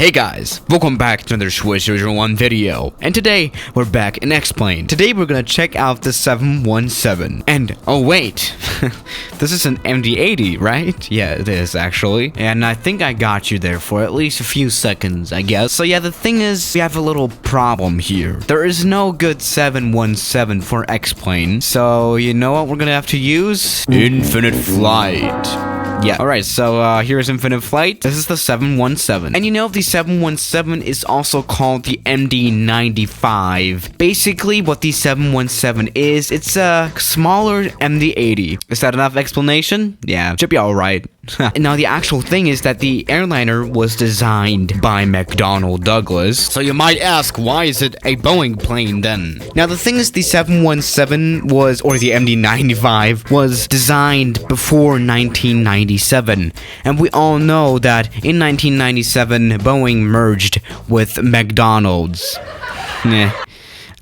Hey guys, welcome back to another Swish01 video, and today we're back in X-Plane. Today we're gonna check out the 717, and oh wait, this is an MD-80, right? Yeah, it is actually, and I think I got you there for at least a few seconds, I guess. So yeah, the thing is, we have a little problem here. There is no good 717 for X-Plane, so you know what we're gonna have to use? Infinite Flight. Yeah, alright, so here's Infinite Flight. This is the 717. And you know, the 717 is also called the MD-95. Basically, what the 717 is, it's a smaller MD-80. Is that enough explanation? Yeah, should be alright. Now, the actual thing is that the airliner was designed by McDonnell Douglas. So you might ask, why is it a Boeing plane then? Now, the thing is, the 717 was, or the MD-95, was designed before 1997. And we all know that in 1997, Boeing merged with McDonald's.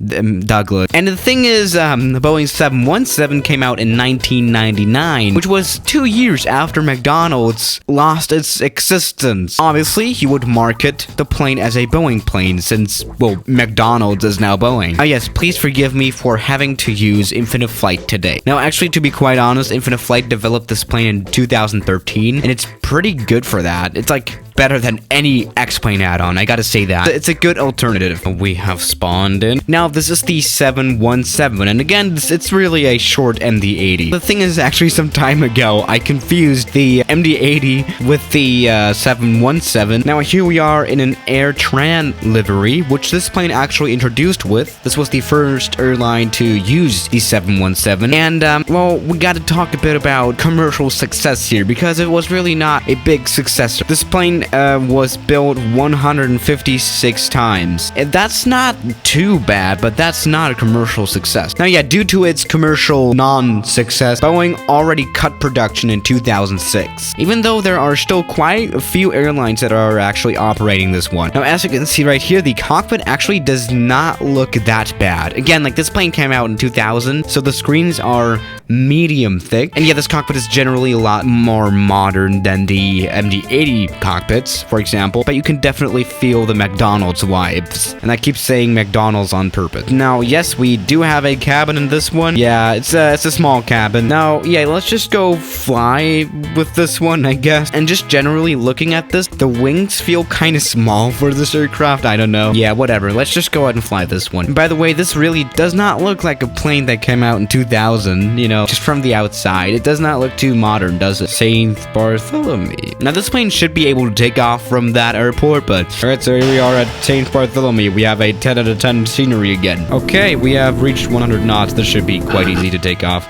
Douglas. And the thing is, the Boeing 717 came out in 1999, which was 2 years after McDonald's lost its existence. Obviously, he would market the plane as a Boeing plane since, well, McDonald's is now Boeing. Oh yes, please forgive me for having to use Infinite Flight today. Now, actually, to be quite honest, Infinite Flight developed this plane in 2013, and it's pretty good for that. It's like better than any X-Plane add-on, I gotta say that. It's a good alternative. We have spawned in. Now, this is the 717, and again, it's really a short MD-80. The thing is, actually, some time ago, I confused the MD-80 with the 717. Now, here we are in an Emil Trane livery, which this plane actually introduced with. This was the first airline to use the 717, and, well, we gotta talk a bit about commercial success here, because it was really not a big success. This plane was built 156 times. And that's not too bad, but that's not a commercial success. Now, yeah, due to its commercial non-success, Boeing already cut production in 2006. Even though there are still quite a few airlines that are actually operating this one. Now, as you can see right here, the cockpit actually does not look that bad. Again, like, this plane came out in 2000, so the screens are medium thick. And yeah, this cockpit is generally a lot more modern than the MD-80 cockpits, for example, but you can definitely feel the McDonald's vibes. And I keep saying McDonald's on purpose. Now, yes, we do have a cabin in this one. Yeah, it's a small cabin. Now, yeah, let's just go fly with this one, I guess. And just generally looking at this, the wings feel kind of small for this aircraft. I don't know. Yeah, whatever. Let's just go ahead and fly this one. And by the way, this really does not look like a plane that came out in 2000, you know, just from the outside. It does not look too modern, does it? St. Bartholomew. Now, this plane should be able to take off from that airport, but alright, so here we are at St. Bartholomew. We have a 10 out of 10 scenery again. Okay, we have reached 100 knots. This should be quite easy to take off.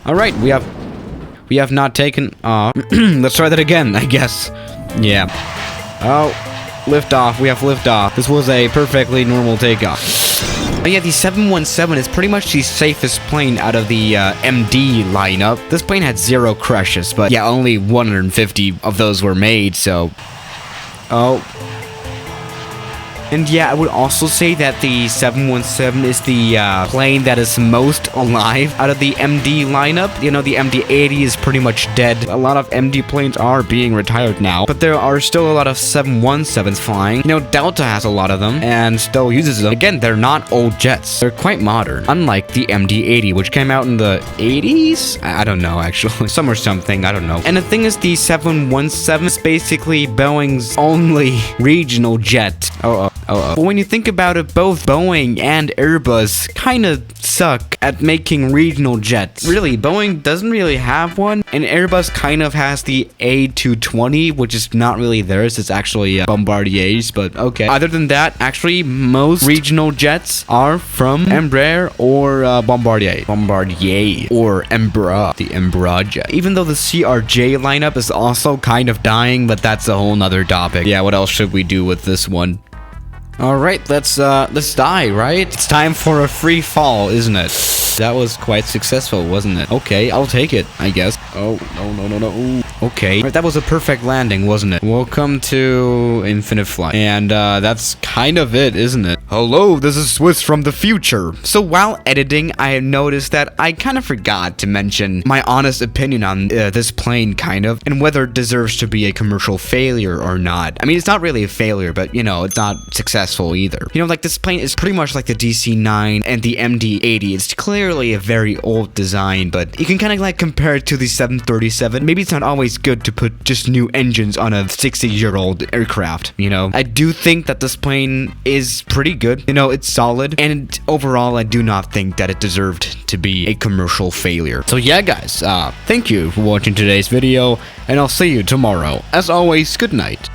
Alright, we have not taken off. Let's try that again, I guess. Yeah. Oh, liftoff. We have liftoff. This was a perfectly normal takeoff. But yeah, the 717 is pretty much the safest plane out of the MD lineup. This plane had 0 crashes, but yeah, only 150 of those were made, so... Oh. And yeah, I would also say that the 717 is the plane that is most alive out of the MD lineup. You know, the MD-80 is pretty much dead. A lot of MD planes are being retired now, but there are still a lot of 717s flying. You know, Delta has a lot of them and still uses them. Again, they're not old jets. They're quite modern, unlike the MD-80, which came out in the 80s? I don't know, actually. Some or something, I don't know. And the thing is, the 717 is basically Boeing's only regional jet. But when you think about it, both Boeing and Airbus kind of suck at making regional jets. Really, Boeing doesn't really have one, and Airbus kind of has the A220, which is not really theirs. It's actually Bombardier's, but okay. Other than that, actually, most regional jets are from Embraer or Bombardier. Bombardier or Embraer, the Embraer jet. Even though the CRJ lineup is also kind of dying, but that's a whole nother topic. Yeah, what else should we do with this one? Alright, let's die, right? It's time for a free fall, isn't it? That was quite successful, wasn't it? Okay, I'll take it, I guess. Oh, no. Ooh. Okay. Right, that was a perfect landing, wasn't it? Welcome to Infinite Flight. And, that's kind of it, isn't it? Hello, this is Swiss from the future. So while editing, I noticed that I kind of forgot to mention my honest opinion on this plane, kind of, and whether it deserves to be a commercial failure or not. I mean, it's not really a failure, but you know, it's not successful either. You know, like this plane is pretty much like the DC-9 and the MD-80. It's clearly a very old design, but you can kind of like compare it to the 737. Maybe it's not always good to put just new engines on a 60-year-old aircraft, you know? I do think that this plane is pretty good. You know, it's solid, and overall, I do not think that it deserved to be a commercial failure. So yeah, guys, thank you for watching today's video, and I'll see you tomorrow. As always, good night.